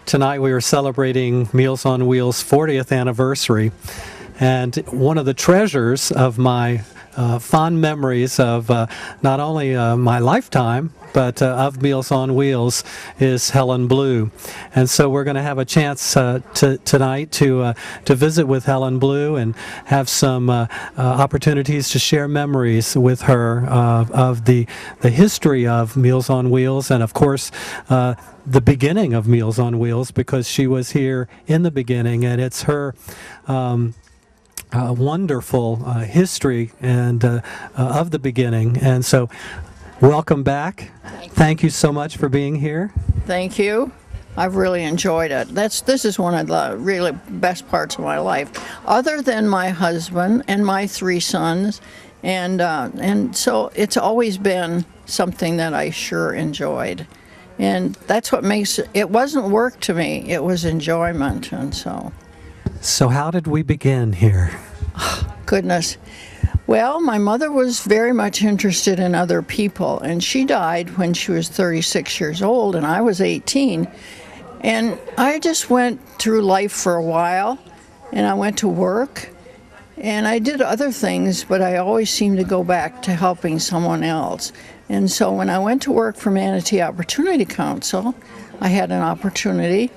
Tonight we are celebrating Meals on Wheels' 40th anniversary, and one of the treasures of my fond memories of not only my lifetime, but of Meals on Wheels is Helen Blue. And so we're going to have a chance tonight to visit with Helen Blue and have some opportunities to share memories with her of the history of Meals on Wheels, and of course the beginning of Meals on Wheels, because she was here in the beginning, and it's her wonderful history and of the beginning. And so welcome back. Thank you so much for being here. Thank you. I've really enjoyed it. This is one of the really best parts of my life, other than my husband and my 3 sons, and so it's always been something that I sure enjoyed. And that's what makes it wasn't work to me, it was enjoyment. And So how did we begin here? Goodness. Well, my mother was very much interested in other people, and she died when she was 36 years old, and I was 18. And I just went through life for a while, and I went to work, and I did other things, but I always seemed to go back to helping someone else. And so when I went to work for Manatee Opportunity Council, I had an opportunity.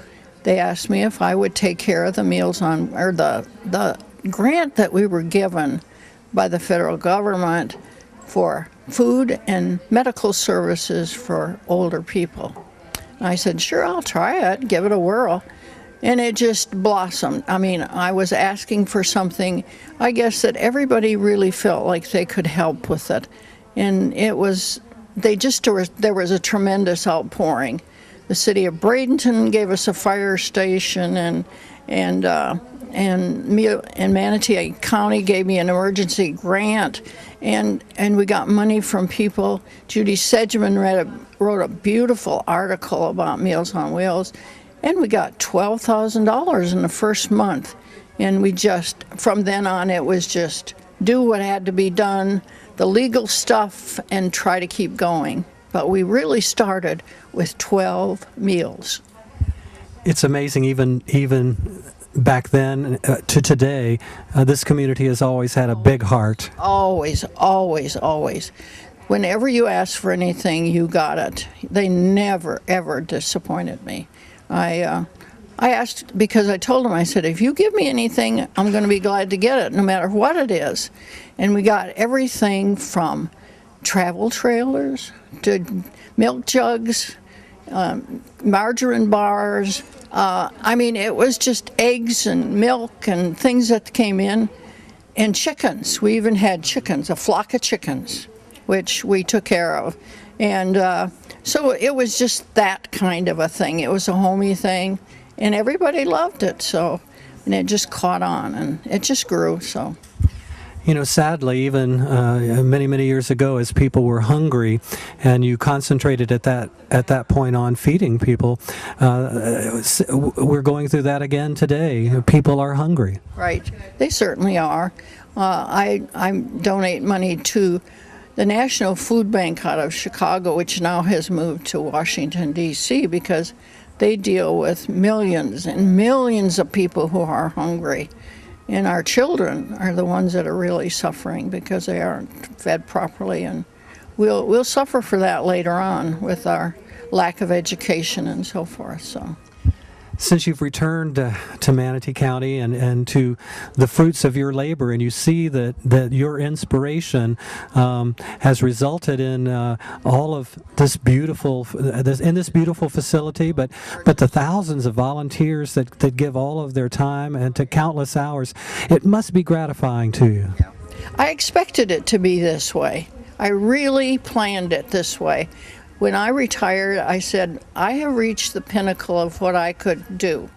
They asked me if I would take care of the meals on, or the grant that we were given by the federal government for food and medical services for older people. And I said, sure, I'll try it, give it a whirl. And it just blossomed. I mean, I was asking for something, I guess, that everybody really felt like they could help with it. And there was a tremendous outpouring. The city of Bradenton gave us a fire station, and Manatee County gave me an emergency grant, and we got money from people. Judy Sedgman wrote a beautiful article about Meals on Wheels, and we got $12,000 in the first month. And we just, from then on, it was just do what had to be done, the legal stuff, and try to keep going. But we really started with 12 meals. It's amazing, even back then to today, this community has always had a big heart. Always, always, always. Whenever you asked for anything, you got it. They never, ever disappointed me. I asked, because I told them, I said, if you give me anything, I'm going to be glad to get it, no matter what it is. And we got everything from travel trailers to milk jugs, margarine bars. I mean, it was just eggs and milk and things that came in, and chickens. We even had chickens, a flock of chickens, which we took care of. And so it was just that kind of a thing. It was a homey thing, and everybody loved it. And it just caught on, and it just grew. So. You know, sadly, even many years ago, as people were hungry, and you concentrated at that point on feeding people, we're going through that again today. People are hungry. Right, they certainly are. I donate money to the National Food Bank out of Chicago, which now has moved to Washington, D.C., because they deal with millions and millions of people who are hungry. And our children are the ones that are really suffering because they aren't fed properly, and we'll suffer for that later on with our lack of education and so forth. So, since you've returned to Manatee County and to the fruits of your labor, and you see that your inspiration has resulted in all of this beautiful facility, but the thousands of volunteers that give all of their time and to countless hours, it must be gratifying to you. I expected it to be this way. I really planned it this way. When I retired, I said, I have reached the pinnacle of what I could do,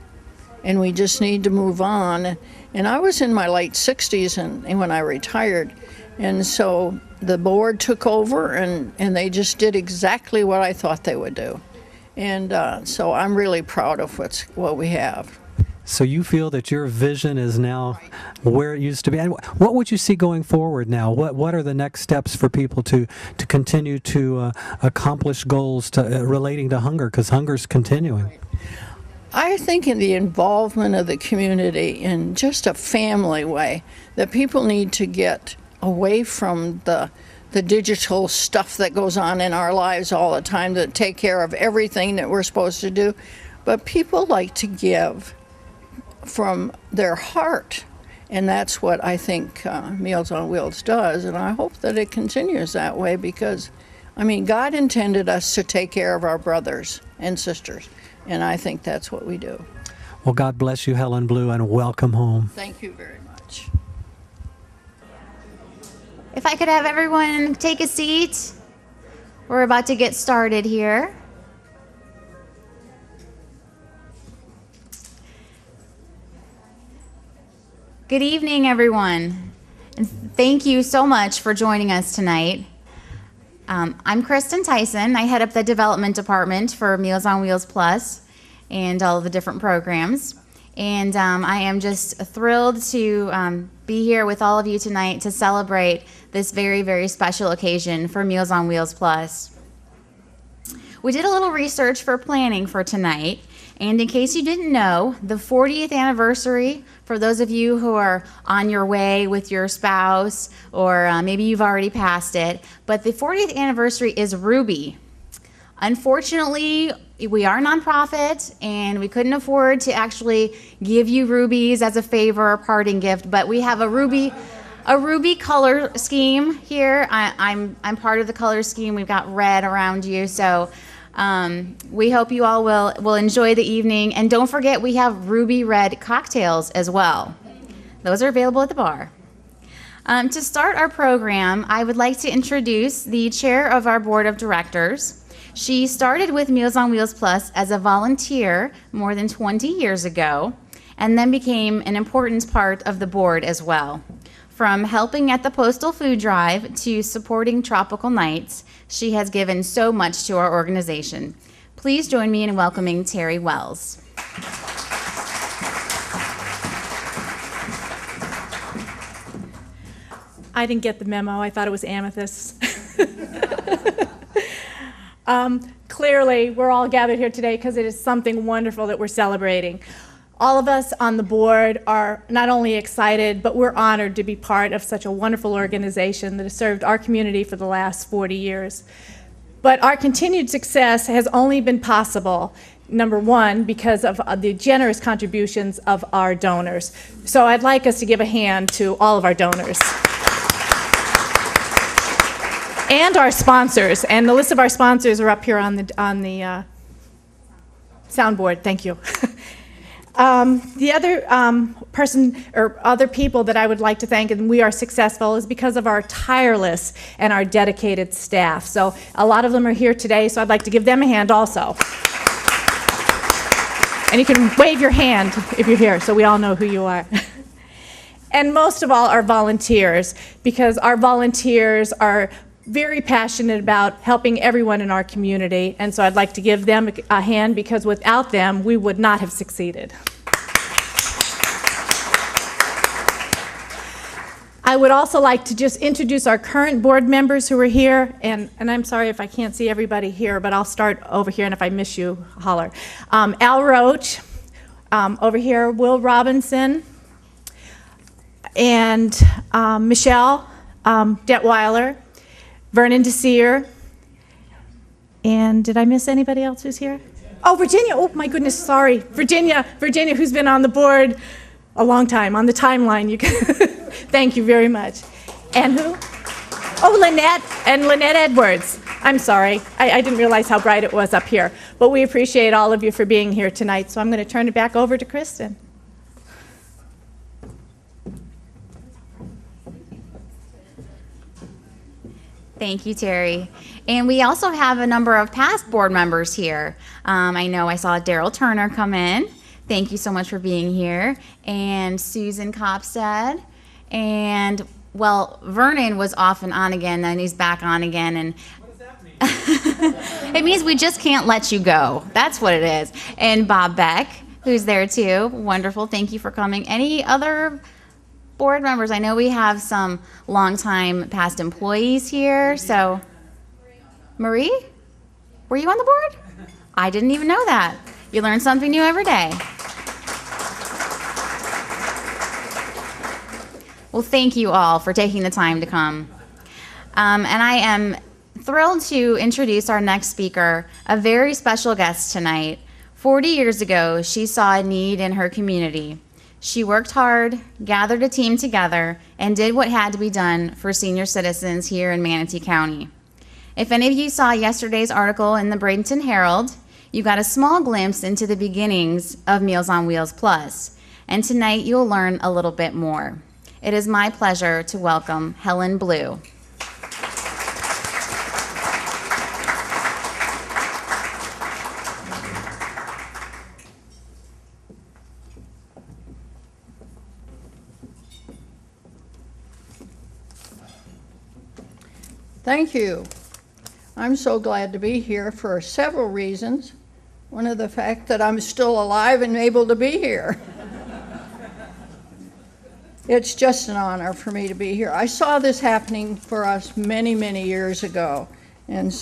and we just need to move on. And I was in my late 60s and when I retired, and so the board took over, and they just did exactly what I thought they would do. And so I'm really proud of what we have. So you feel that your vision is now where it used to be. And what would you see going forward now? What are the next steps for people to continue to accomplish goals relating to hunger? Because hunger is continuing. I think in the involvement of the community in just a family way, that people need to get away from the digital stuff that goes on in our lives all the time to take care of everything that we're supposed to do. But people like to give from their heart. And that's what I think Meals on Wheels does. And I hope that it continues that way because, I mean, God intended us to take care of our brothers and sisters. And I think that's what we do. Well, God bless you, Helen Blue, and welcome home. Thank you very much. If I could have everyone take a seat. We're about to get started here. Good evening, everyone. And thank you so much for joining us tonight. I'm Kristen Tyson. I head up the development department for Meals on Wheels Plus and all of the different programs. And I am just thrilled to be here with all of you tonight to celebrate this very, very special occasion for Meals on Wheels Plus. We did a little research for planning for tonight. And in case you didn't know, the 40th anniversary, for those of you who are on your way with your spouse, or maybe you've already passed it, but the 40th anniversary is Ruby. Unfortunately, we are a nonprofit, and we couldn't afford to actually give you rubies as a favor or parting gift, but we have a ruby color scheme here. I'm part of the color scheme. We've got red around you, so we hope you all will enjoy the evening. And don't forget, we have ruby red cocktails as well. Those are available at the bar. To start our program, I would like to introduce the chair of our board of directors. She started with Meals on Wheels Plus as a volunteer more than 20 years ago, and then became an important part of the board as well. From helping at the Postal Food Drive to supporting Tropical Nights, she has given so much to our organization. Please join me in welcoming Terry Wells. I didn't get the memo. I thought it was amethyst. Clearly, we're all gathered here today because it is something wonderful that we're celebrating. All of us on the board are not only excited, but we're honored to be part of such a wonderful organization that has served our community for the last 40 years. But our continued success has only been possible, number one, because of the generous contributions of our donors. So I'd like us to give a hand to all of our donors. And our sponsors. And the list of our sponsors are up here on the soundboard. Thank you. The other person or other people that I would like to thank, and we are successful, is because of our tireless and our dedicated staff. So a lot of them are here today, so I'd like to give them a hand also. And you can wave your hand if you're here, so we all know who you are. And most of all, our volunteers, because our volunteers are very passionate about helping everyone in our community, and so I'd like to give them a hand because without them, we would not have succeeded. I would also like to just introduce our current board members who are here, and I'm sorry if I can't see everybody here, but I'll start over here, and if I miss you, holler. Al Roach, over here, Will Robinson, and Michelle Detweiler, Vernon Desir, and did I miss anybody else who's here? Oh, Virginia, oh my goodness, sorry. Virginia, who's been on the board a long time, on the timeline. You can thank you very much. And who? Oh, Lynette Edwards. I'm sorry, I didn't realize how bright it was up here, but we appreciate all of you for being here tonight, so I'm gonna turn it back over to Kristen. Thank you, Terry. And we also have a number of past board members here. I know I saw Daryl Turner come in. Thank you so much for being here. And Susan Kopstad. And, well, Vernon was off and on again, and he's back on again. And what does that mean? It means we just can't let you go. That's what it is. And Bob Beck, who's there too. Wonderful. Thank you for coming. Any other board members? I know we have some longtime past employees here. So, Marie, were you on the board? I didn't even know that. You learn something new every day. Well, thank you all for taking the time to come. And I am thrilled to introduce our next speaker, a very special guest tonight. 40 years ago, she saw a need in her community. She worked hard, gathered a team together, and did what had to be done for senior citizens here in Manatee County. If any of you saw yesterday's article in the Bradenton Herald, you got a small glimpse into the beginnings of Meals on Wheels Plus, and tonight you'll learn a little bit more. It is my pleasure to welcome Helen Blue. Thank you. I'm so glad to be here for several reasons. One of the fact that I'm still alive and able to be here. It's just an honor for me to be here. I saw this happening for us many, many years ago. And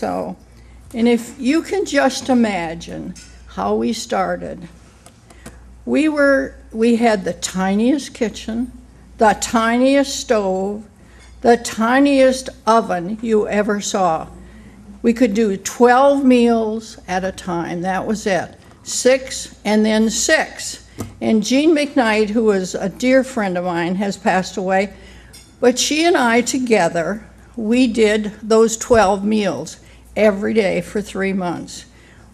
if you can just imagine how we started. We had the tiniest kitchen, the tiniest stove, the tiniest oven you ever saw. We could do 12 meals at a time, that was it. 6 and then 6. And Jean McKnight, who was a dear friend of mine, has passed away, but she and I together, we did those 12 meals every day for 3 months.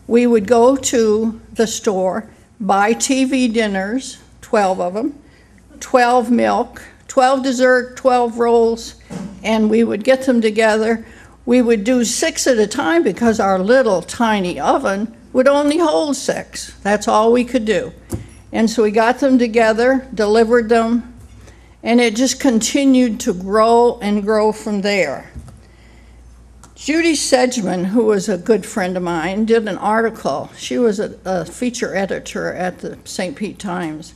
We would go to the store, buy TV dinners, 12 of them, 12 milk, 12 dessert, 12 rolls, and we would get them together. We would do 6 at a time because our little tiny oven would only hold 6. That's all we could do. And so we got them together, delivered them, and it just continued to grow and grow from there. Judy Sedgman, who was a good friend of mine, did an article. She was a feature editor at the St. Pete Times.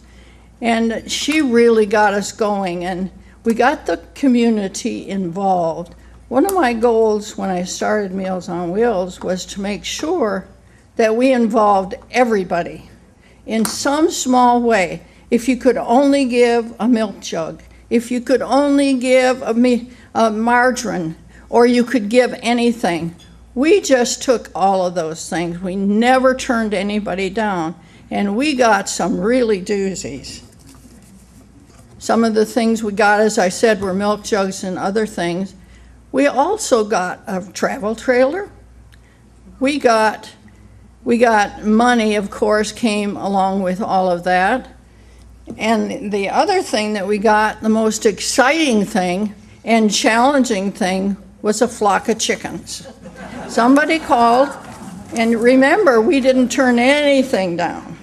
And she really got us going, and we got the community involved. One of my goals when I started Meals on Wheels was to make sure that we involved everybody in some small way. If you could only give a milk jug, if you could only give a margarine, or you could give anything. We just took all of those things. We never turned anybody down, and we got some really doozies. Some of the things we got, as I said, were milk jugs and other things. We also got a travel trailer. We got money, of course, came along with all of that. And the other thing that we got, the most exciting thing and challenging thing, was a flock of chickens. Somebody called, and remember, we didn't turn anything down.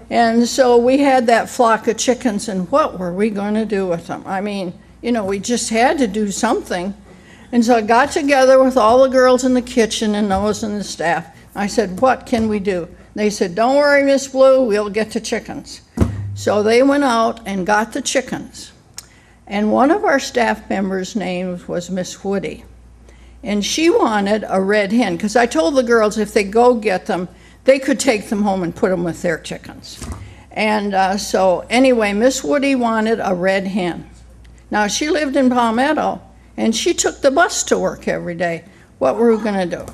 And so we had that flock of chickens, and what were we going to do with them? I mean, we just had to do something. And so I got together with all the girls in the kitchen and those in the staff. I said, what can we do? They said, don't worry, Miss Blue, we'll get the chickens. So they went out and got the chickens. And one of our staff members' names was Miss Woody. And she wanted a red hen, because I told the girls if they go get them, they could take them home and put them with their chickens. And so anyway, Miss Woody wanted a red hen. Now, she lived in Palmetto, and she took the bus to work every day. What were we going to do?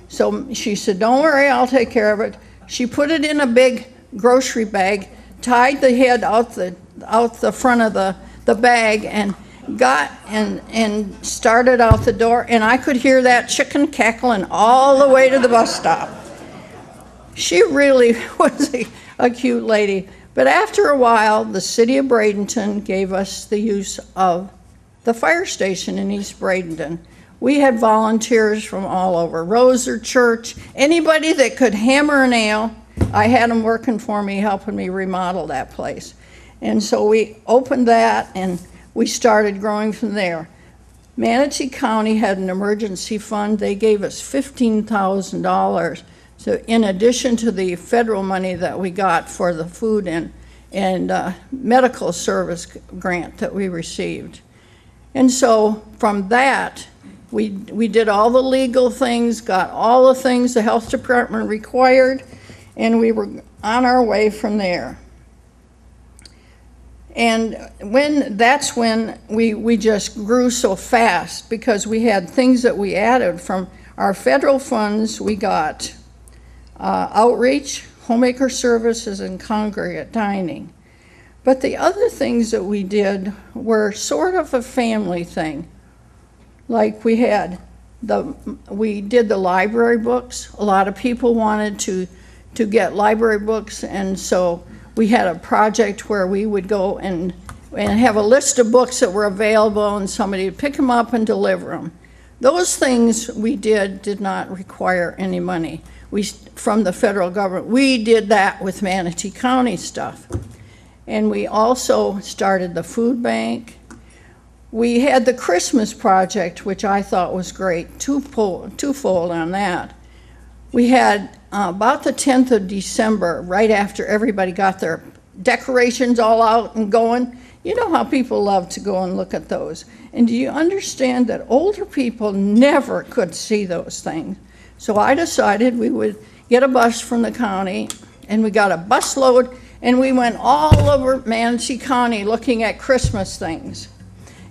So she said, don't worry, I'll take care of it. She put it in a big grocery bag, tied the head out the front of the bag, and got and started out the door, and I could hear that chicken cackling all the way to the bus stop. She really was a cute lady. But after a while, the city of Bradenton gave us the use of the fire station in East Bradenton. We had volunteers from all over, Roser Church, anybody that could hammer a nail. I had them working for me, helping me remodel that place. And so we opened that, and we started growing from there. Manatee County had an emergency fund. They gave us $15,000. So in addition to the federal money that we got for the food and medical service grant that we received. And so from that, we did all the legal things, got all the things the health department required, and we were on our way from there. And that's when we just grew so fast, because we had things that we added from our federal funds. We got outreach, homemaker services, and congregate dining. But the other things that we did were sort of a family thing. Like we did the library books. A lot of people wanted to get library books, and so we had a project where we would go and have a list of books that were available, and somebody would pick them up and deliver them. Those things we did not require any money from the federal government. We did that with Manatee County stuff. And we also started the food bank. We had the Christmas project, which I thought was great, twofold on that. We had about the 10th of December, right after everybody got their decorations all out and going. You know how people love to go and look at those. And do you understand that older people never could see those things? So I decided we would get a bus from the county, and we got a busload, and we went all over Manatee County looking at Christmas things.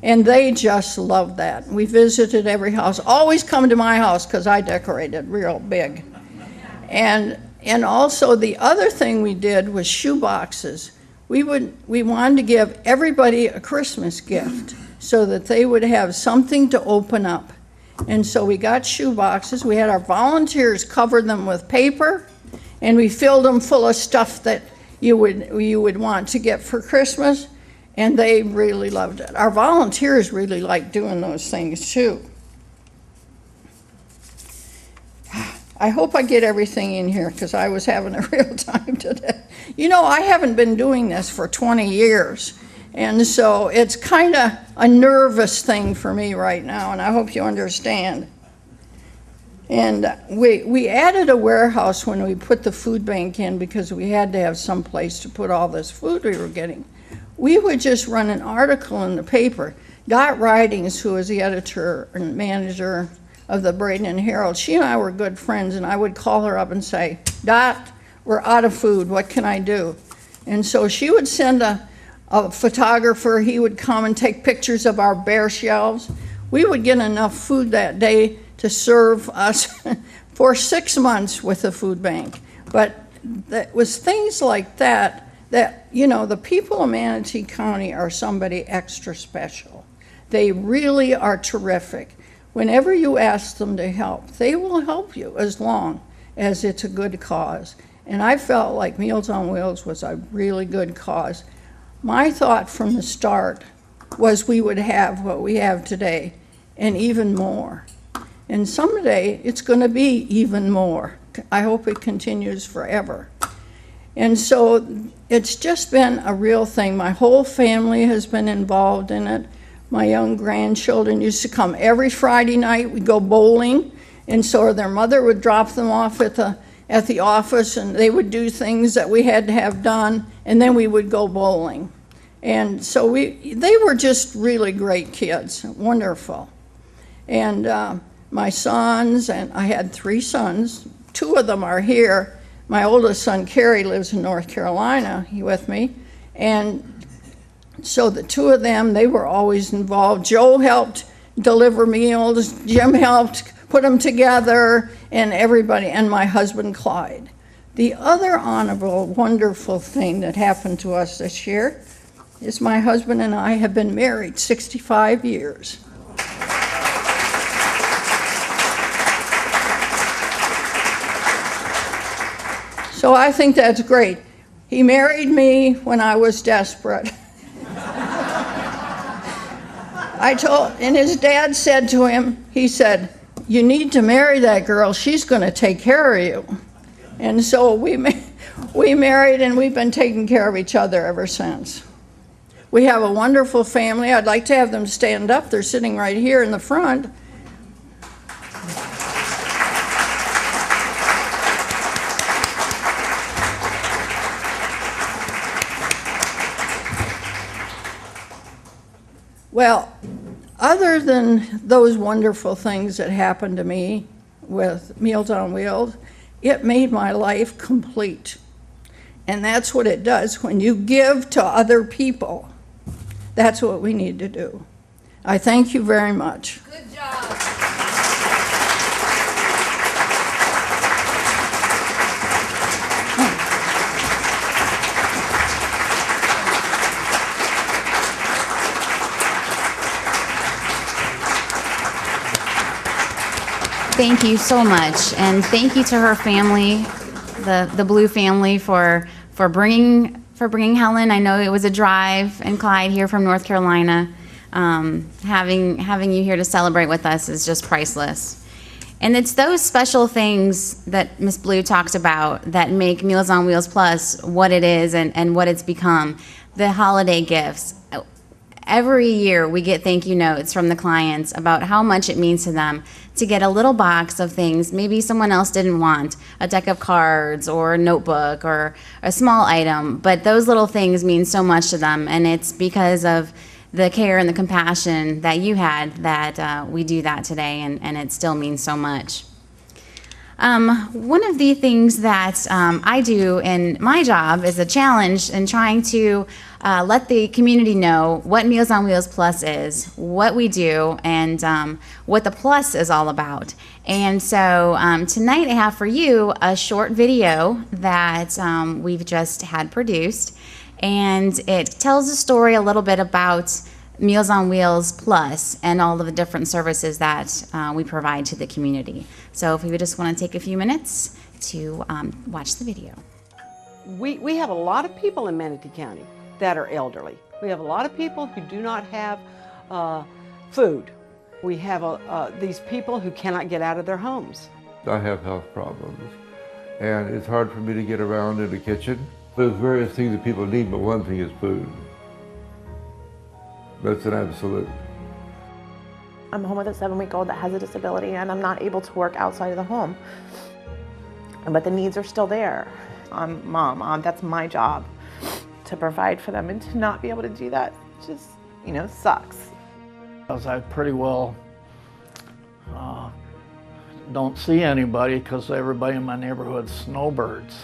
And they just loved that. We visited every house. Always come to my house because I decorated real big. And also the other thing we did was shoe boxes. We wanted to give everybody a Christmas gift so that they would have something to open up. And so we got shoe boxes. We had our volunteers cover them with paper, and we filled them full of stuff that you would want to get for Christmas, and they really loved it. Our volunteers really liked doing those things too. I hope I get everything in here, because I was having a real time today. You know, I haven't been doing this for 20 years, and so it's kind of a nervous thing for me right now, and I hope you understand. And we added a warehouse when we put the food bank in, because we had to have some place to put all this food we were getting. We would just run an article in the paper. Dot Ridings, who was the editor and manager of the Braden and Herald, she and I were good friends, and I would call her up and say, Dot, we're out of food, what can I do? And so she would send a photographer. He would come and take pictures of our bare shelves. We would get enough food that day to serve us for 6 months with the food bank. But it was things like that, you know, the people of Manatee County are somebody extra special. They really are terrific. Whenever you ask them to help, they will help you as long as it's a good cause. And I felt like Meals on Wheels was a really good cause. My thought from the start was we would have what we have today and even more. And someday it's going to be even more. I hope it continues forever. And so it's just been a real thing. My whole family has been involved in it. My young grandchildren used to come every Friday night. We'd go bowling, and so their mother would drop them off at the office, and they would do things that we had to have done, and then we would go bowling. And so they were just really great kids, wonderful. And my sons, and I had 3 sons, 2 of them are here. My oldest son, Kerry, lives in North Carolina, he with me. And so the 2 of them, they were always involved. Joe helped deliver meals, Jim helped put them together, and everybody, and my husband, Clyde. The other honorable, wonderful thing that happened to us this year is my husband and I have been married 65 years. So I think that's great. He married me when I was desperate. And his dad said to him, he said, you need to marry that girl, she's going to take care of you. And so we married, and we've been taking care of each other ever since. We have a wonderful family. I'd like to have them stand up. They're sitting right here in the front. Well, other than those wonderful things that happened to me with Meals on Wheels, it made my life complete. And that's what it does when you give to other people. That's what we need to do. I thank you very much. Good job. Thank you so much, and thank you to her family, the Blue family, for bringing Helen. I know it was a drive, and Clyde here from North Carolina. Having you here to celebrate with us is just priceless. And it's those special things that Miss Blue talks about that make Meals on Wheels Plus what it is and what it's become. The holiday gifts. Every year we get thank you notes from the clients about how much it means to them to get a little box of things maybe someone else didn't want, a deck of cards or a notebook or a small item, but those little things mean so much to them, and it's because of the care and the compassion that you had that we do that today, and it still means so much. One of the things that I do in my job is a challenge in trying to let the community know what Meals on Wheels Plus is, what we do, and what the plus is all about. And so tonight I have for you a short video that we've just had produced, and it tells a story a little bit about Meals on Wheels Plus and all of the different services that we provide to the community. So if we would just want to take a few minutes to watch the video. We have a lot of people in Manatee County that are elderly. We have a lot of people who do not have food. We have these people who cannot get out of their homes. I have health problems, and it's hard for me to get around in the kitchen. There's various things that people need, but one thing is food. That's an absolute. I'm home with a 7-week-old that has a disability, and I'm not able to work outside of the home. But the needs are still there. I'm mom, that's my job, to provide for them, and to not be able to do that just, sucks. I pretty well don't see anybody because everybody in my neighborhood's snowbirds.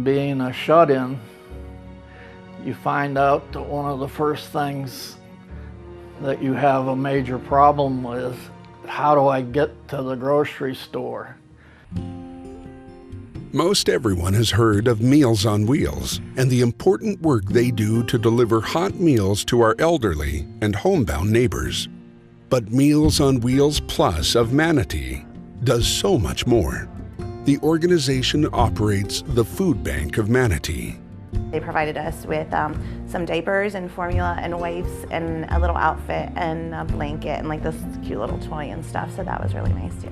Being a shut-in, you find out that one of the first things that you have a major problem with, how do I get to the grocery store? Most everyone has heard of Meals on Wheels and the important work they do to deliver hot meals to our elderly and homebound neighbors. But Meals on Wheels Plus of Manatee does so much more. The organization operates the Food Bank of Manatee. They provided us with some diapers and formula and wipes and a little outfit and a blanket and like this cute little toy and stuff, so that was really nice too.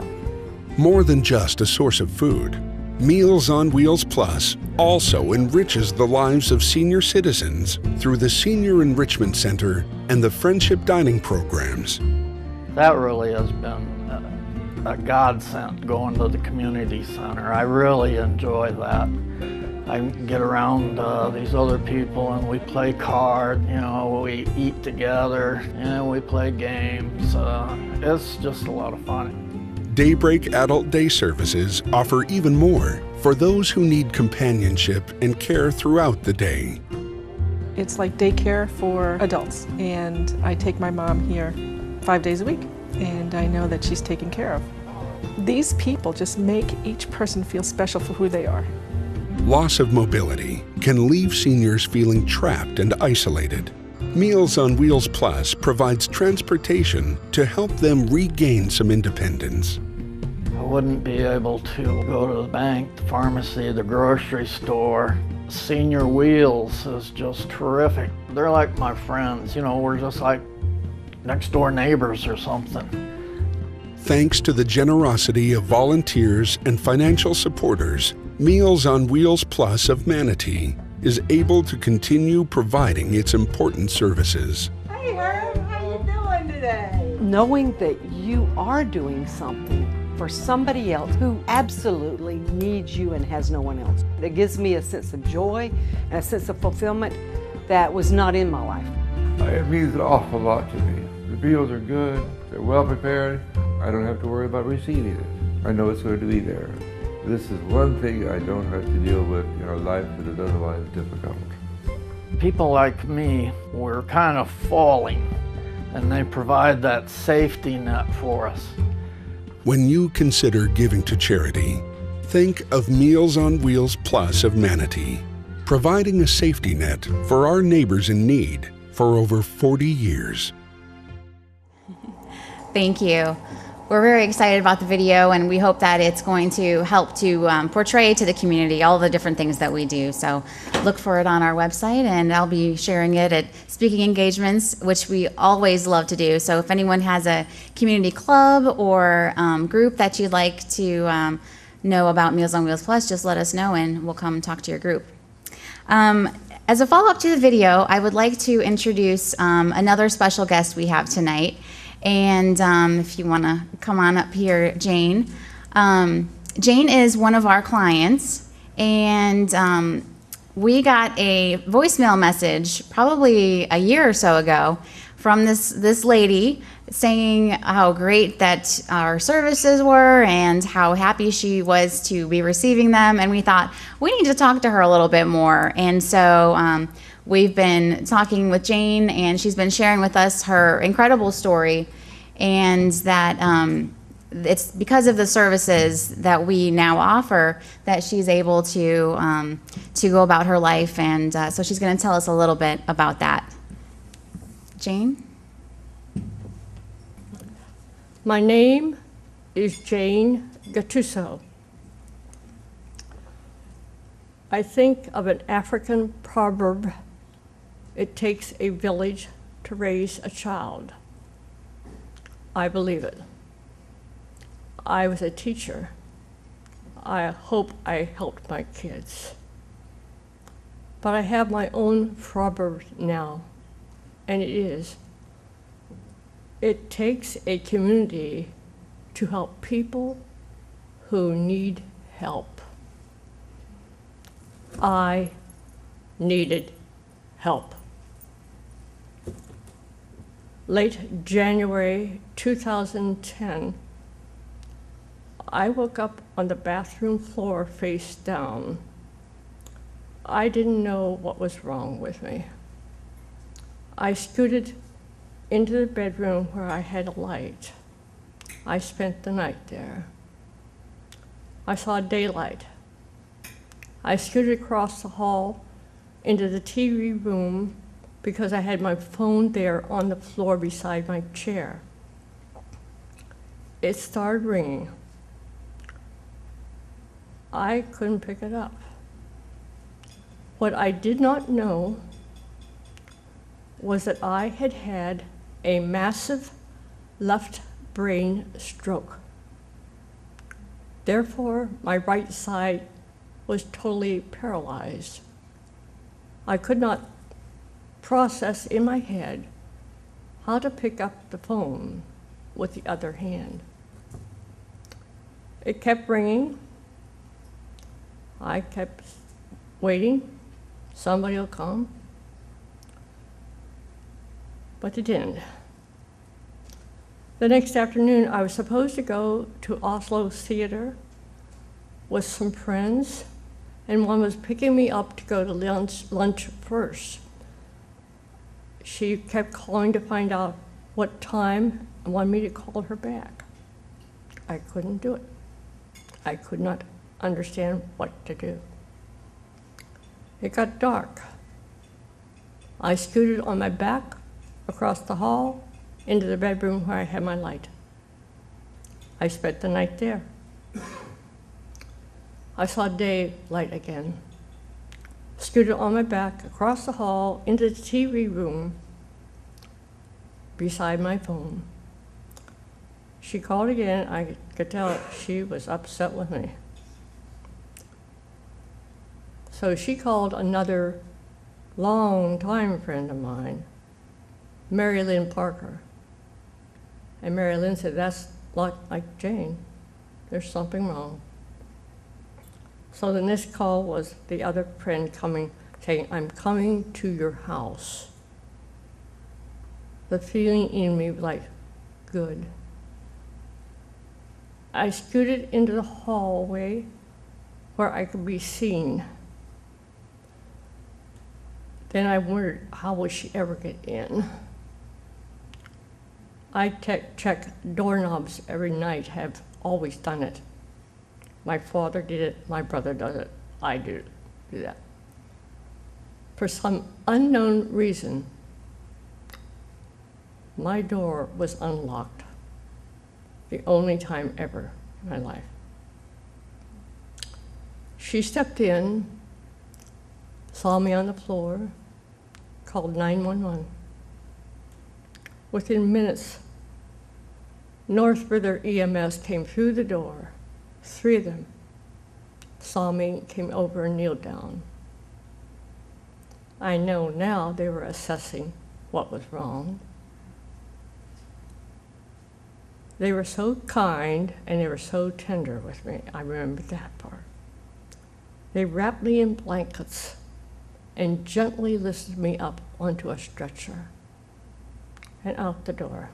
More than just a source of food, Meals on Wheels Plus also enriches the lives of senior citizens through the Senior Enrichment Center and the Friendship Dining programs. That really has been a godsend going to the community center. I really enjoy that. I get around these other people and we play cards, we eat together and we play games. It's just a lot of fun. Daybreak Adult Day Services offer even more for those who need companionship and care throughout the day. It's like daycare for adults, and I take my mom here 5 days a week, and I know that she's taken care of. These people just make each person feel special for who they are. Loss of mobility can leave seniors feeling trapped and isolated. Meals on Wheels Plus provides transportation to help them regain some independence. I wouldn't be able to go to the bank, the pharmacy, the grocery store. Senior Wheels is just terrific. They're like my friends, we're just like next door neighbors or something. Thanks to the generosity of volunteers and financial supporters, Meals on Wheels Plus of Manatee is able to continue providing its important services. Hey Herb, how you doing today? Knowing that you are doing something for somebody else who absolutely needs you and has no one else. It gives me a sense of joy and a sense of fulfillment that was not in my life. It means an awful lot to me. The meals are good, they're well prepared. I don't have to worry about receiving it. I know it's going to be there. This is one thing I don't have to deal with in a life that is otherwise difficult. People like me were kind of falling, and they provide that safety net for us. When you consider giving to charity, think of Meals on Wheels Plus of Manatee, providing a safety net for our neighbors in need for over 40 years. Thank you. We're very excited about the video, and we hope that it's going to help to portray to the community all the different things that we do. So look for it on our website, and I'll be sharing it at speaking engagements, which we always love to do. So if anyone has a community club or group that you'd like to know about Meals on Wheels Plus, just let us know, and we'll come talk to your group. As a follow-up to the video, I would like to introduce another special guest we have tonight. And if you want to come on up here, Jane. Jane is one of our clients, and we got a voicemail message probably a year or so ago from this lady saying how great that our services were and how happy she was to be receiving them. And we thought, we need to talk to her a little bit more. And so we've been talking with Jane, and she's been sharing with us her incredible story, and that it's because of the services that we now offer that she's able to go about her life. And so she's going to tell us a little bit about that. Jane? My name is Jane Gattuso. I think of an African proverb, it takes a village to raise a child. I believe it. I was a teacher. I hope I helped my kids. But I have my own proverb now, and it is, it takes a community to help people who need help. I needed help. Late January 2010, I woke up on the bathroom floor face down. I didn't know what was wrong with me. I scooted into the bedroom where I had a light. I spent the night there. I saw daylight. I scooted across the hall into the TV room because I had my phone there on the floor beside my chair. It started ringing. I couldn't pick it up. What I did not know was that I had had a massive left brain stroke. Therefore, my right side was totally paralyzed. I could not process in my head how to pick up the phone with the other hand. It kept ringing. I kept waiting. Somebody will come. But it didn't. The next afternoon, I was supposed to go to Oslo Theater with some friends, and one was picking me up to go to lunch first. She kept calling to find out what time and wanted me to call her back. I couldn't do it. I could not understand what to do. It got dark. I scooted on my back across the hall into the bedroom where I had my light. I spent the night there. I saw daylight again. Scooted on my back across the hall into the TV room beside my phone. She called again. I could tell she was upset with me. So she called another long-time friend of mine, Mary Lynn Parker. And Mary Lynn said, that's like Jane. There's something wrong. So the next call was the other friend coming, saying, I'm coming to your house. The feeling in me was like, good. I scooted into the hallway where I could be seen. Then I wondered, how would she ever get in? I check doorknobs every night, have always done it. My father did it, my brother does it, I do that. For some unknown reason, my door was unlocked, the only time ever in my life. She stepped in, saw me on the floor, called 911. Within minutes, North River EMS came through the door. 3 of them saw me, came over and kneeled down. I know now they were assessing what was wrong. They were so kind and they were so tender with me. I remember that part. They wrapped me in blankets and gently lifted me up onto a stretcher and out the door.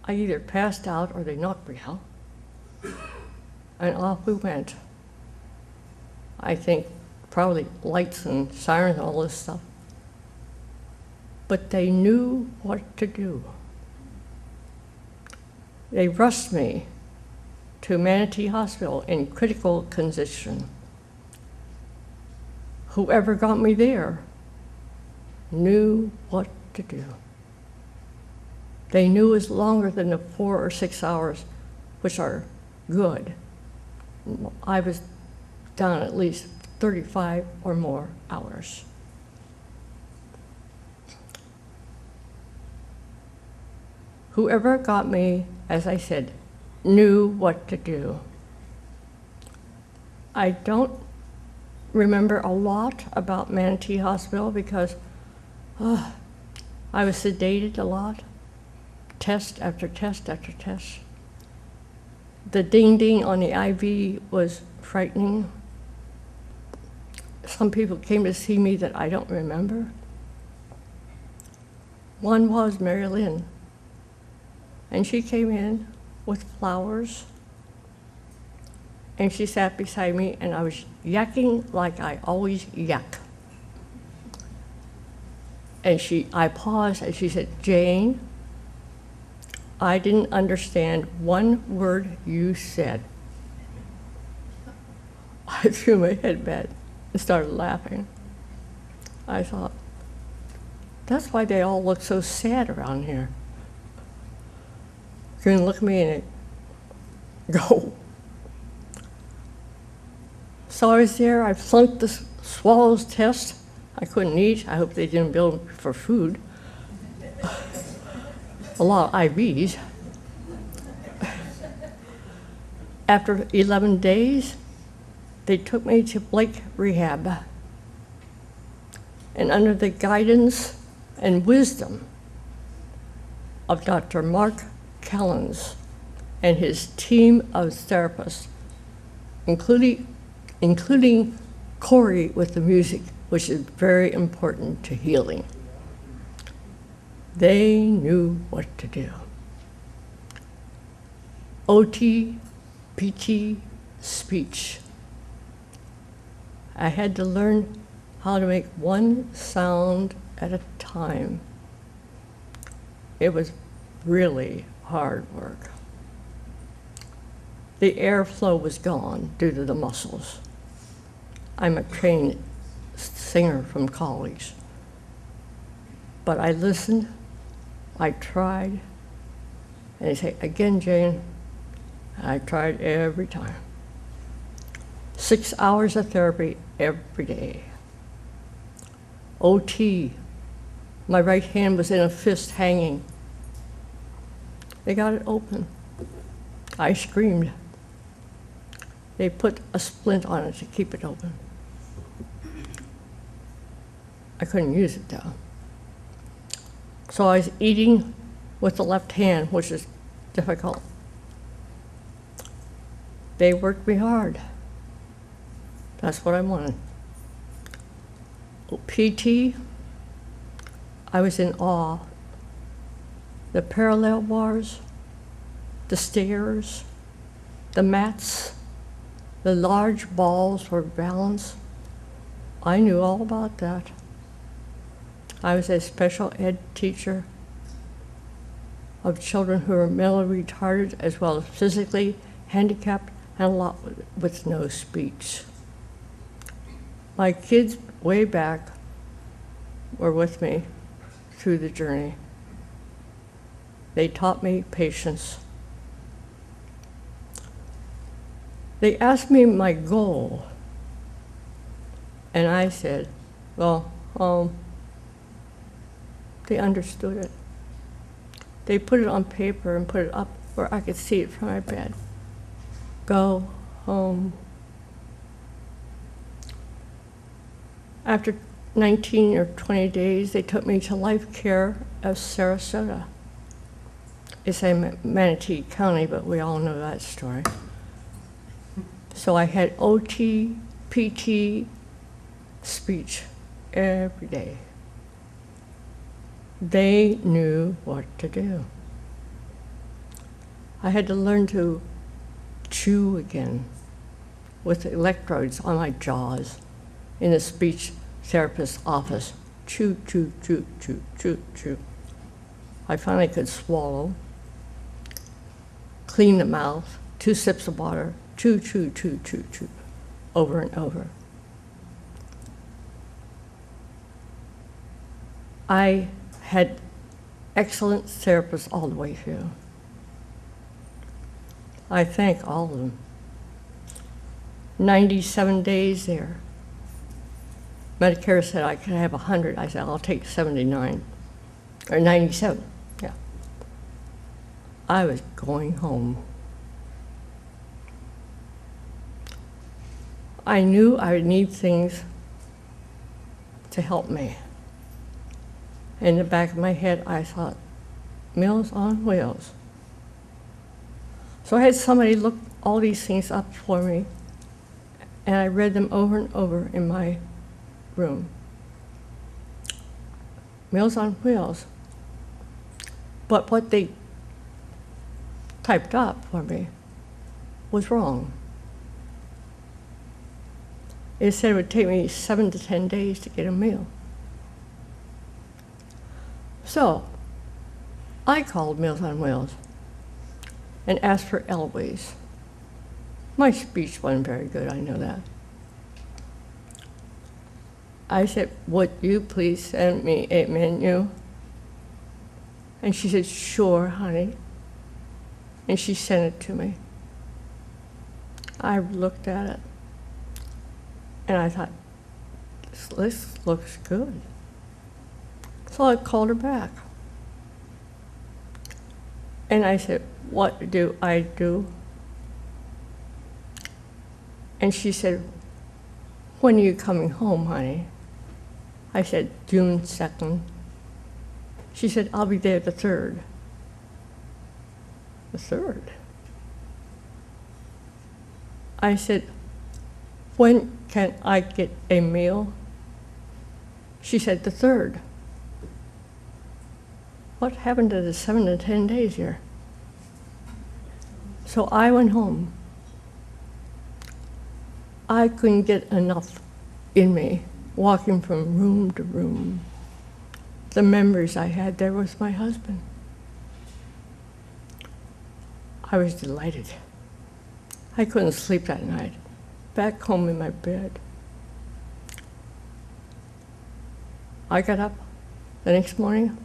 I either passed out or they knocked me out, and off we went. I think probably lights and sirens and all this stuff. But they knew what to do. They rushed me to Manatee Hospital in critical condition. Whoever got me there knew what to do. They knew it was longer than the 4 or 6 hours, which are good. I was down at least 35 or more hours. Whoever got me, as I said, knew what to do. I don't remember a lot about Manatee Hospital because I was sedated a lot, test after test after test. The ding-ding on the IV was frightening. Some people came to see me that I don't remember. One was Mary Lynn, and she came in with flowers, and she sat beside me, and I was yakking like I always yak. And I paused, and she said, "Jane, I didn't understand one word you said." I threw my head back and started laughing. I thought, that's why they all look so sad around here. You can look at me and go. So I was there, I flunked the swallows test. I couldn't eat. I hope they didn't bill me for food. A lot of IVs. After 11 days, they took me to Blake Rehab. And under the guidance and wisdom of Dr. Mark Kellens and his team of therapists, including Corey with the music, which is very important to healing. They knew what to do. OT, PT, speech. I had to learn how to make one sound at a time. It was really hard work. The airflow was gone due to the muscles. I'm a trained singer from college. But I listened, I tried, and they say, "Again, Jane," I tried every time. 6 hours of therapy every day. OT, my right hand was in a fist hanging. They got it open. I screamed. They put a splint on it to keep it open. I couldn't use it though. So I was eating with the left hand, which is difficult. They worked me hard. That's what I wanted. PT, I was in awe. The parallel bars, the stairs, the mats, The large balls for balance, I knew all about that. I was a special ed teacher of children who were mentally retarded as well as physically handicapped and a lot with no speech. My kids way back were with me through the journey. They taught me patience. They asked me my goal, and I said, well, they understood it. They put it on paper and put it up where I could see it from my bed. Go home. After 19 or 20 days, they took me to Life Care of Sarasota. It's in Manatee County, but we all know that story. So I had OT, PT, speech every day. They knew what to do. I had to learn to chew again with electrodes on my jaws in the speech therapist's office. Chew, chew, chew, chew, chew, chew. I finally could swallow, clean the mouth, 2 sips of water, chew, chew, chew, chew, chew, over and over. I had excellent therapists all the way through. I thank all of them. 97 days there. Medicare said I could have 100. I said, I'll take 79, or 97, yeah. I was going home. I knew I would need things to help me. In the back of my head, I thought, Meals on Wheels. So I had somebody look all these things up for me, and I read them over and over in my room. Meals on Wheels. But what they typed up for me was wrong. It said it would take me 7 to 10 days to get a meal. So I called Meals on Wheels and asked for Eloise. My speech wasn't very good, I know that. I said, would you please send me a menu? And she said, sure, honey. And she sent it to me. I looked at it, and I thought, this looks good. So I called her back. And I said, what do I do? And she said, when are you coming home, honey? I said, June 2nd. She said, I'll be there the 3rd. The 3rd? I said, when can I get a meal? She said, the 3rd. What happened to the 7 to 10 days here? So I went home. I couldn't get enough in me, walking from room to room. The memories I had there with my husband. I was delighted. I couldn't sleep that night. Back home in my bed. I got up the next morning,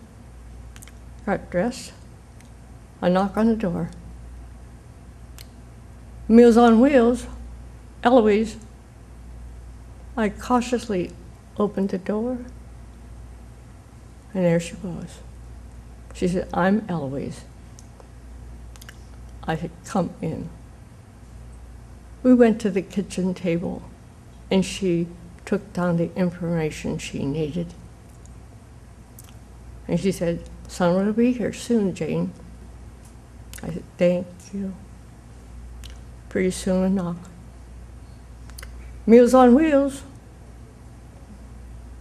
got dressed, I knocked on the door. Meals on Wheels, Eloise. I cautiously opened the door, and there she was. She said, I'm Eloise. I said, come in. We went to the kitchen table, and she took down the information she needed. And she said, son will be here soon, Jane. I said, thank you. Pretty soon a knock. Meals on Wheels.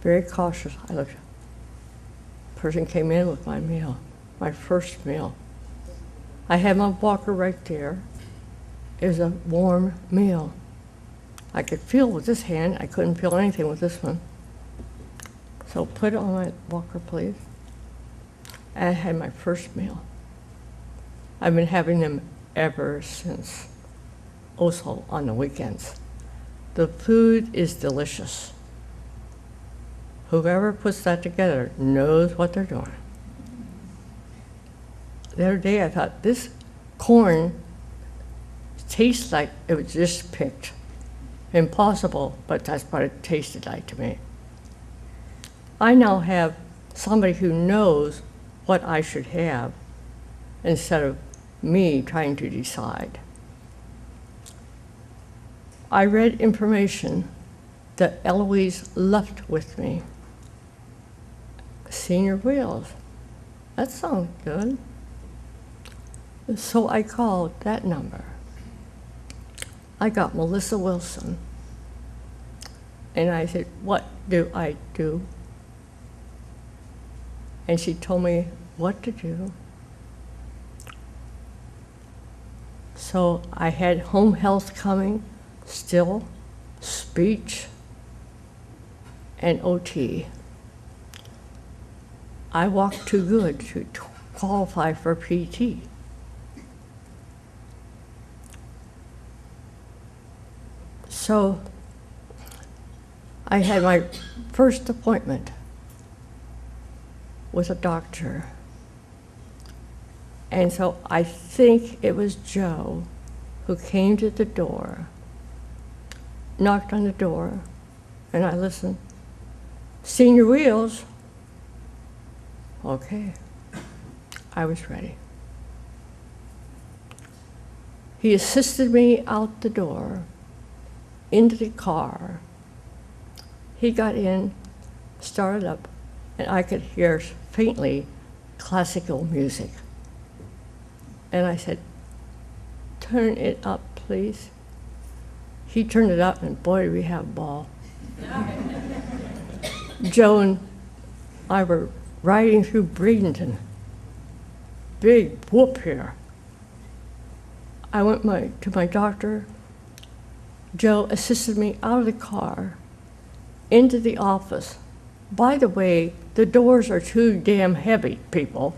Very cautious. I looked. Person came in with my meal, my first meal. I had my walker right there. It was a warm meal. I could feel with this hand, I couldn't feel anything with this one. So put it on my walker, please. And I had my first meal. I've been having them ever since, also on the weekends. The food is delicious. Whoever puts that together knows what they're doing. The other day I thought, this corn tastes like it was just picked. Impossible, but that's what it tasted like to me. I now have somebody who knows what I should have instead of me trying to decide. I read information that Eloise left with me. Senior Wheels. That sounds good. So I called that number. I got Melissa Wilson. And I said, what do I do? And she told me what to do. So I had home health coming, still, speech, and OT. I walked too good to qualify for PT. So I had my first appointment with a doctor. And so I think it was Joe who came to the door, knocked on the door, and I listened. Senior Wheels. Okay, I was ready. He assisted me out the door, into the car. He got in, started up, and I could hear faintly classical music. And I said, turn it up, please. He turned it up, and boy, did we have a ball. Joe and I were riding through Bradenton. Big whoop here. I went to my doctor. Joe assisted me out of the car, into the office. By the way, the doors are too damn heavy, people.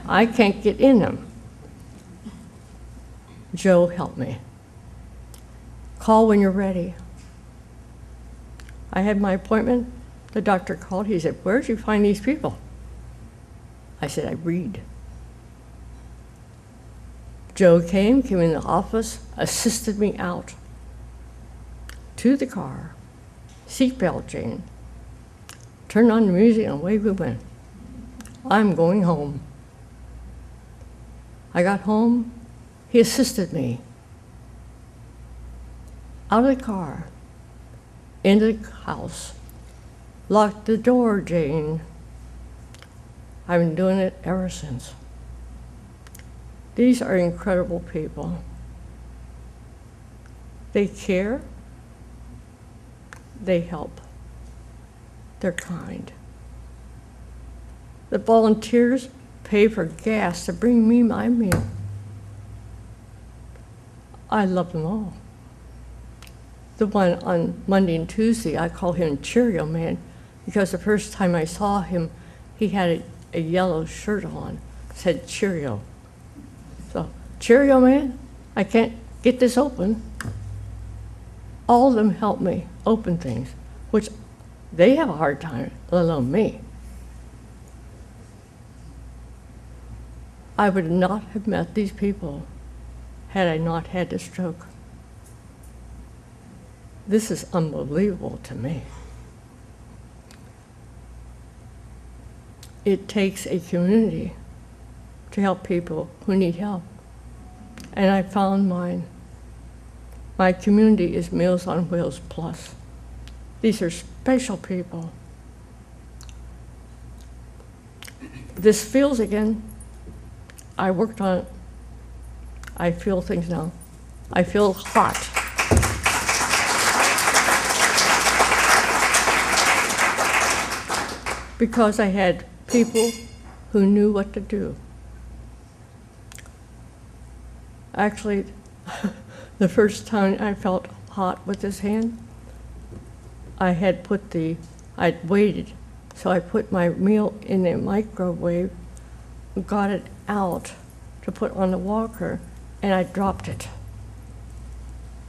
I can't get in them. Joe helped me. Call when you're ready. I had my appointment. The doctor called. He said, where'd you find these people? I said, I read. Joe came in the office, assisted me out to the car, seatbelt chain, turned on the music, and away we went. I'm going home. I got home. He assisted me out of the car, into the house, locked the door, Jane. I've been doing it ever since. These are incredible people. They care, they help, they're kind. The volunteers pay for gas to bring me my meal. I love them all. The one on Monday and Tuesday, I call him Cheerio Man, because the first time I saw him, he had a yellow shirt on, said Cheerio. So, Cheerio Man, I can't get this open. All of them help me open things, which they have a hard time, let alone me. I would not have met these people had I not had the stroke. This is unbelievable to me. It takes a community to help people who need help. And I found mine. My community is Meals on Wheels Plus. These are special people. This feels again, I worked on it. I feel things now. I feel hot. Because I had people who knew what to do. Actually, the first time I felt hot with his hand. I'd waited, so I put my meal in the microwave, got it out to put on the walker, and I dropped it.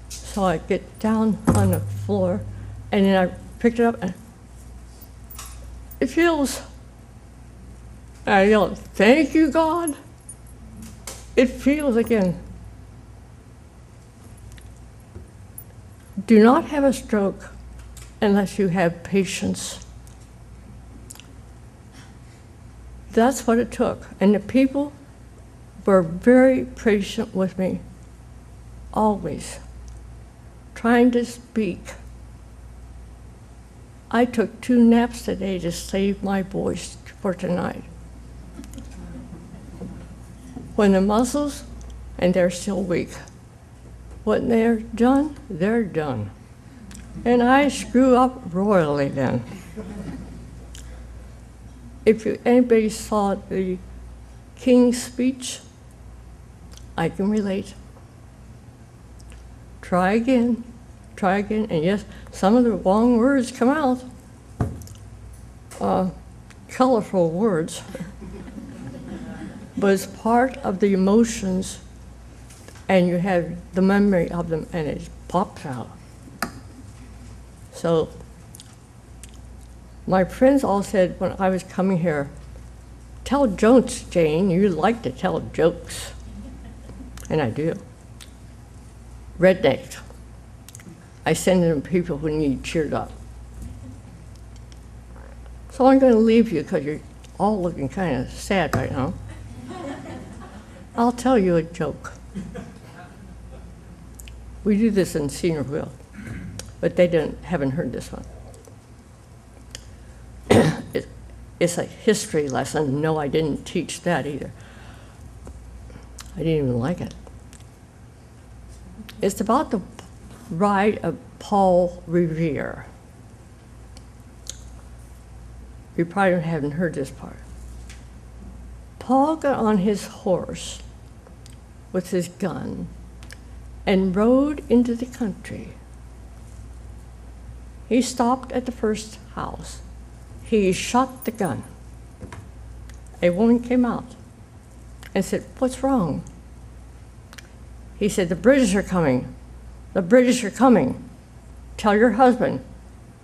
So I get down on the floor, and then I picked it up, and it feels. I yelled, "Thank you, God." It feels again. Do not have a stroke unless you have patience. That's what it took. And the people were very patient with me, always, trying to speak. I took 2 naps today to save my voice for tonight. When the muscles, and they're still weak, when they're done, they're done. And I screw up royally then. If anybody saw the King's speech, I can relate. Try again, and yes, some of the wrong words come out. Colorful words. But it's part of the emotions, and you have the memory of them, and it pops out. So my friends all said when I was coming here, "Tell jokes, Jane, you like to tell jokes." And I do. Rednecks. I send them people who need cheered up. So I'm going to leave you because you're all looking kind of sad right now. I'll tell you a joke. We do this in Senior Wheel, but they haven't heard this one. It's a history lesson. No, I didn't teach that either. I didn't even like it. It's about the ride of Paul Revere. You probably haven't heard this part. Paul got on his horse with his gun and rode into the country. He stopped at the first house. He shot the gun. A woman came out and said, "What's wrong?" He said, "The British are coming. The British are coming. Tell your husband,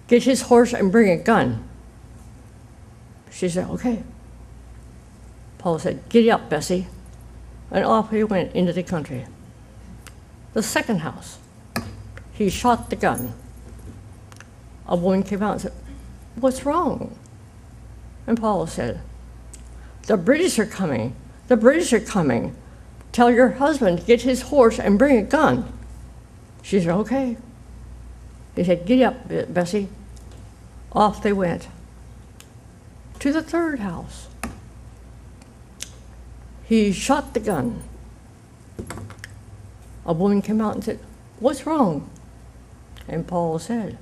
get his horse and bring a gun." She said, "Okay." Paul said, "Giddy up, Bessie." And off he went into the country. The second house, he shot the gun. A woman came out and said, "What's wrong?" And Paul said, "The British are coming. The British are coming. Tell your husband to get his horse and bring a gun." She said, "Okay." He said, "Giddy up, Bessie." Off they went. To the third house. He shot the gun. A woman came out and said, "What's wrong?" And Paul said,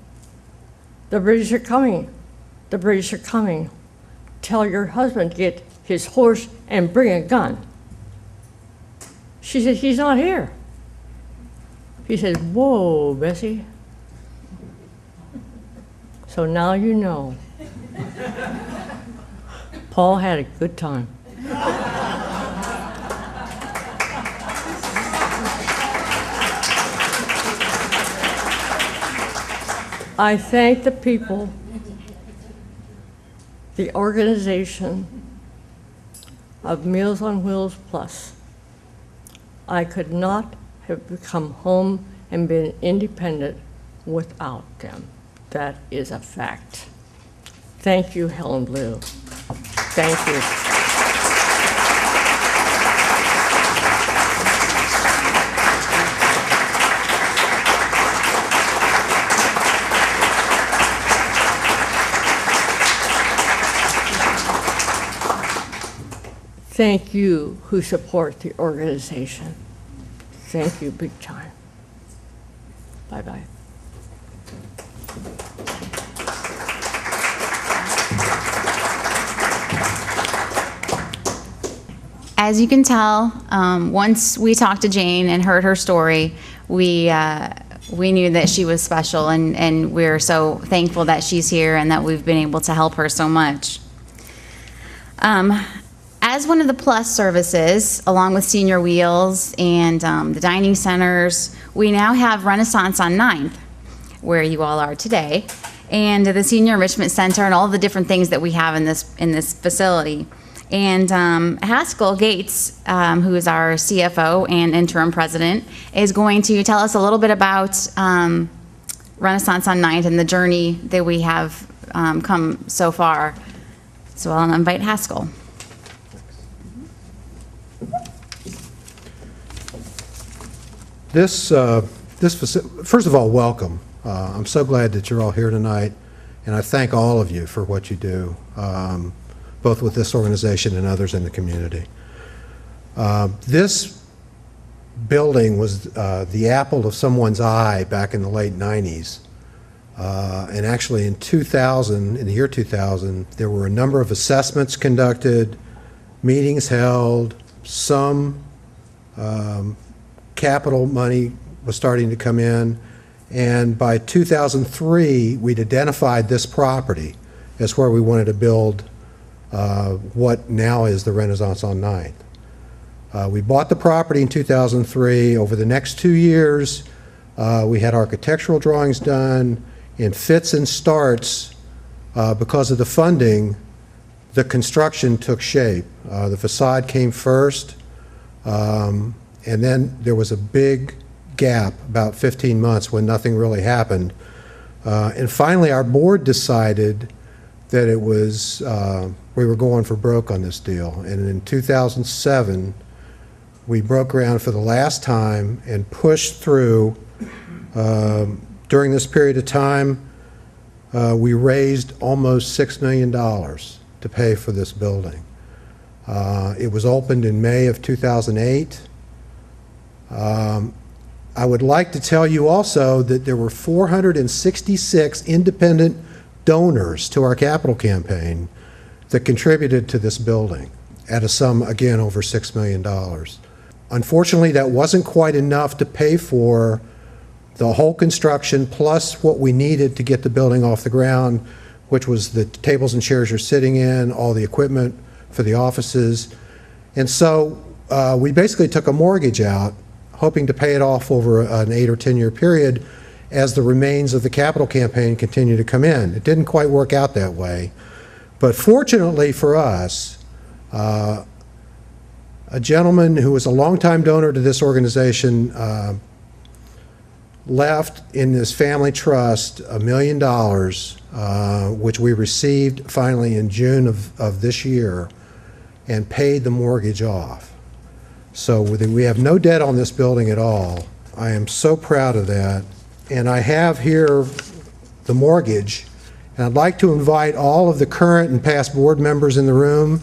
"The British are coming. The British are coming. Tell your husband to get his horse and bring a gun." She said, "He's not here." He said, "Whoa, Bessie." So now you know. Paul had a good time. I thank the people, the organization of Meals on Wheels Plus. I could not have come home and been independent without them. That is a fact. Thank you, Helen Blue. Thank you. Thank you who support the organization. Thank you big time. Bye-bye. As you can tell, once we talked to Jane and heard her story, we we knew that she was special, and we're so thankful that she's here and that we've been able to help her so much. As one of the Plus services, along with Senior Wheels and the dining centers, we now have Renaissance on 9th, where you all are today, and the Senior Enrichment Center and all the different things that we have in this facility. And Haskell Gates, who is our CFO and interim president, is going to tell us a little bit about Renaissance on 9th and the journey that we have come so far. So I'll invite Haskell. This first of all, welcome. I'm so glad that you're all here tonight, and I thank all of you for what you do, both with this organization and others in the community. This building was the apple of someone's eye back in the late 90s. And actually in the year 2000, there were a number of assessments conducted, meetings held, some capital money was starting to come in, and by 2003 we'd identified this property as where we wanted to build what now is the Renaissance on 9th. We bought the property in 2003. Over the next 2 years we had architectural drawings done. In fits and starts, because of the funding, the construction took shape. The facade came first, and then there was a big gap, about 15 months, when nothing really happened. And finally, our board decided that it was, we were going for broke on this deal. And in 2007, we broke ground for the last time and pushed through. During this period of time, we raised almost $6 million to pay for this building. It was opened in May of 2008. I would like to tell you also that there were 466 independent donors to our capital campaign that contributed to this building at a sum, again, over $6 million. Unfortunately, that wasn't quite enough to pay for the whole construction plus what we needed to get the building off the ground, which was the tables and chairs you're sitting in, all the equipment for the offices. And so we basically took a mortgage out, hoping to pay it off over an 8 or 10 year period as the remains of the capital campaign continue to come in. It didn't quite work out that way. But fortunately for us, a gentleman who was a longtime donor to this organization left in this family trust $1 million, which we received finally in June of this year, and paid the mortgage off. So we have no debt on this building at all. I am so proud of that. And I have here the mortgage, and I'd like to invite all of the current and past board members in the room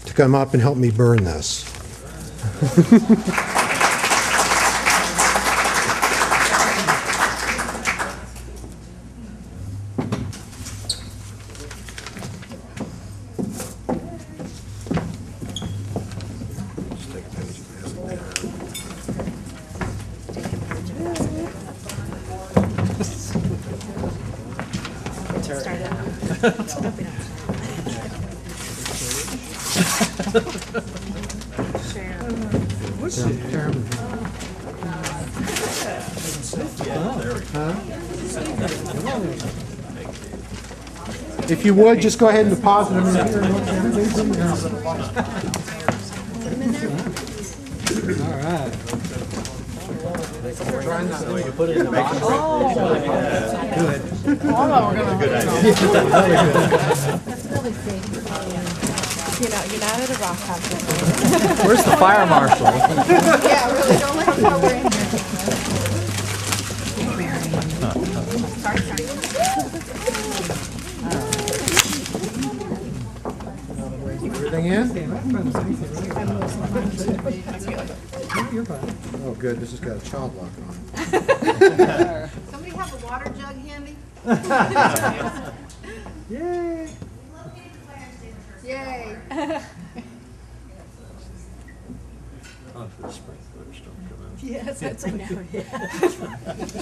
to come up and help me burn this. If you would, just go ahead and deposit them in here. All right. Put it in the box. Oh, good. You're not at a rock concert. Where's the fire marshal? Yeah, really, don't let him know we're in here. Sorry. Everything in? Oh, good. This has got a child lock on it. Somebody have a water jug handy? Yay! Yay. Oh, the sprinklers don't come out. Yes. Should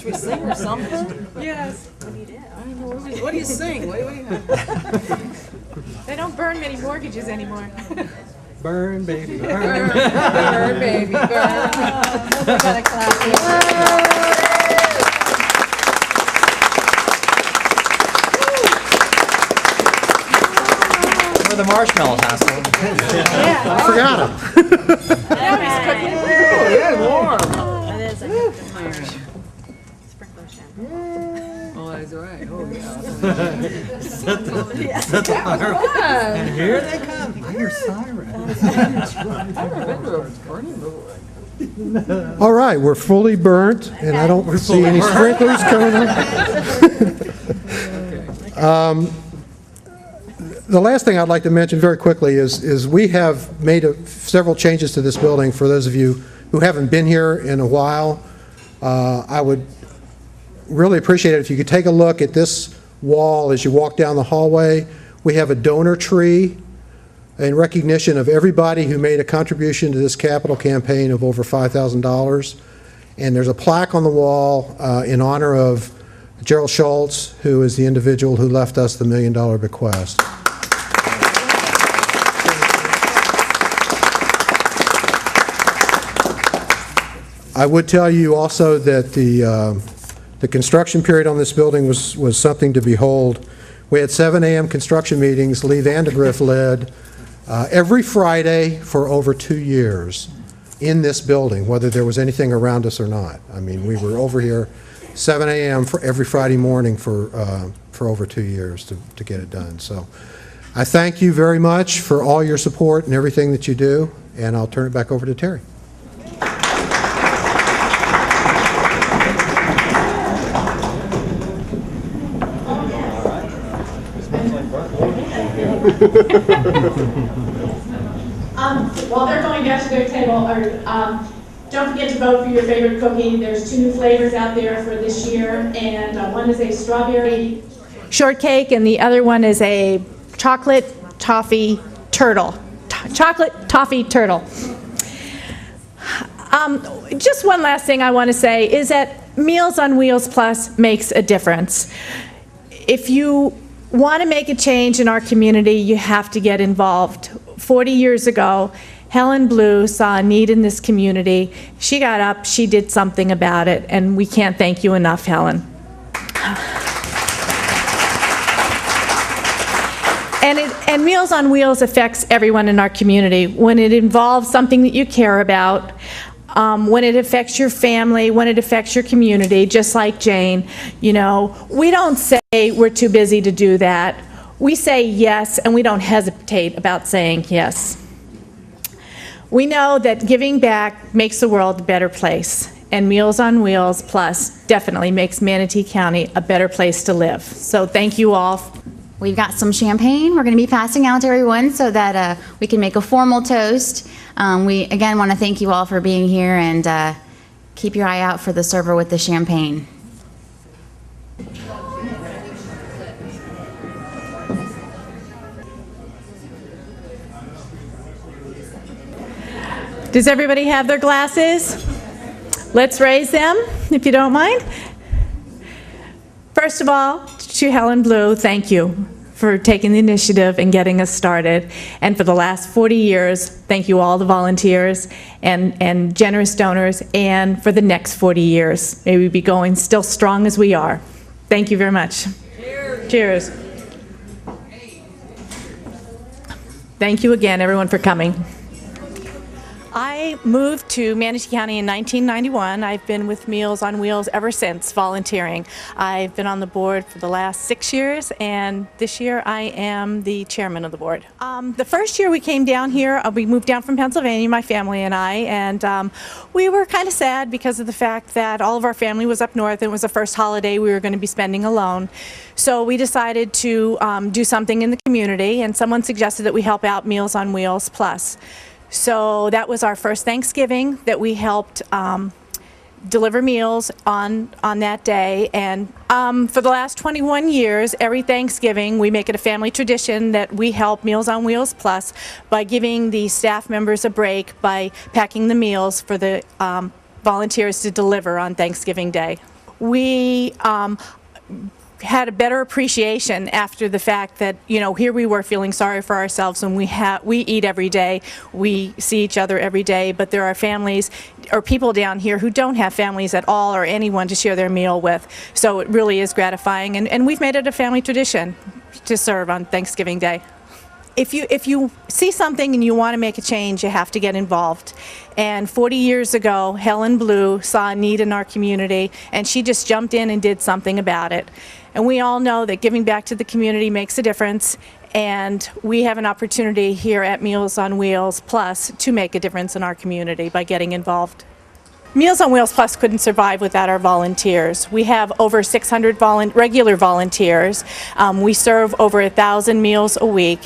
we sing or something? Yes. What do you sing? What do you have? They don't burn many mortgages anymore. Burn, baby, burn. Burn, baby, burn. We got a clap. Where are the marshmallows, Haskell? I forgot them. Now he's cooking. Oh, yeah, warm. That is, I have to fire. Sprinkler shampoo. Oh, that's right. Oh, Set the fire. And here they come. I hear sirens. I've never been to a burning building. All right, we're fully burnt, and I don't see any sprinklers coming on. The last thing I'd like to mention very quickly is we have made several changes to this building. For those of you who haven't been here in a while, I would really appreciate it if you could take a look at this wall as you walk down the hallway. We have a donor tree in recognition of everybody who made a contribution to this capital campaign of over $5,000. And there's a plaque on the wall in honor of Gerald Schultz, who is the individual who left us the $1 million bequest. I would tell you also that the construction period on this building was something to behold. We had 7 a.m. construction meetings, Lee Vandegrift led, every Friday for over 2 years in this building, whether there was anything around us or not. I mean, we were over here 7 a.m. for every Friday morning for over 2 years to get it done. So I thank you very much for all your support and everything that you do, and I'll turn it back over to Terry. While they're going back to their table, don't forget to vote for your favorite cookie. There's 2 new flavors out there for this year, and one is a strawberry shortcake, and the other one is a chocolate toffee turtle. Chocolate toffee turtle. Just one last thing I want to say is that Meals on Wheels Plus makes a difference. If you want to make a change in our community, you have to get involved. 40 years ago, Helen Blue saw a need in this community. She got up, she did something about it, and we can't thank you enough, Helen. And Meals on Wheels affects everyone in our community. When it involves something that you care about, when it affects your family, when it affects your community, just like Jane, you know, we don't say we're too busy to do that. We say yes, and we don't hesitate about saying yes. We know that giving back makes the world a better place, and Meals on Wheels Plus definitely makes Manatee County a better place to live. So thank you all. We've got some champagne we're going to be passing out to everyone so that we can make a formal toast. We, again, want to thank you all for being here, and keep your eye out for the server with the champagne. Does everybody have their glasses? Let's raise them, if you don't mind. First of all, to Helen Blue, thank you for taking the initiative and getting us started. And for the last 40 years, thank you all the volunteers and generous donors, and for the next 40 years. May we be going still strong as we are. Thank you very much. Cheers. Cheers. Thank you again, everyone, for coming. I moved to Manatee County in 1991. I've been with Meals on Wheels ever since, volunteering. I've been on the board for the last 6 years, and this year I am the chairman of the board. The first year we came down here, we moved down from Pennsylvania, my family and I, and we were kind of sad because of the fact that all of our family was up north, and it was the first holiday we were going to be spending alone. So we decided to do something in the community, and someone suggested that we help out Meals on Wheels Plus. So that was our first Thanksgiving that we helped deliver meals on that day. And for the last 21 years, every Thanksgiving, we make it a family tradition that we help Meals on Wheels Plus by giving the staff members a break by packing the meals for the volunteers to deliver on Thanksgiving Day. We had a better appreciation after the fact that, here we were feeling sorry for ourselves, and we eat every day, we see each other every day, but there are families or people down here who don't have families at all or anyone to share their meal with. So it really is gratifying, and we've made it a family tradition to serve on Thanksgiving Day. If you see something and you want to make a change, you have to get involved. And 40 years ago, Helen Blue saw a need in our community, and she just jumped in and did something about it. And we all know that giving back to the community makes a difference, and we have an opportunity here at Meals on Wheels Plus to make a difference in our community by getting involved. Meals on Wheels Plus couldn't survive without our volunteers. We have over 600 regular volunteers. We serve over 1,000 meals a week.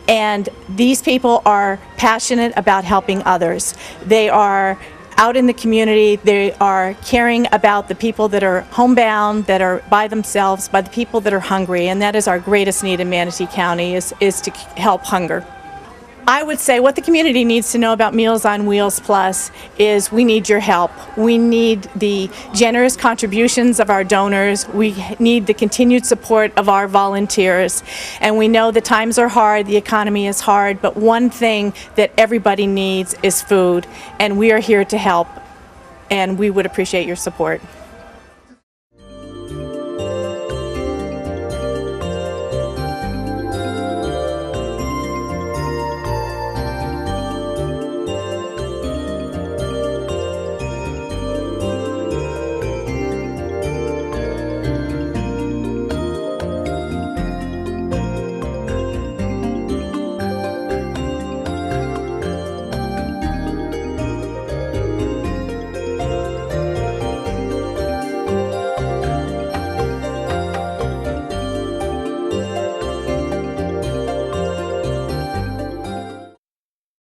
And these people are passionate about helping others. They are out in the community. They are caring about the people that are homebound, that are by themselves, by the people that are hungry. And that is our greatest need in Manatee County, is to help hunger. I would say what the community needs to know about Meals on Wheels Plus is we need your help. We need the generous contributions of our donors. We need the continued support of our volunteers. And we know the times are hard, the economy is hard, but one thing that everybody needs is food. And we are here to help, and we would appreciate your support.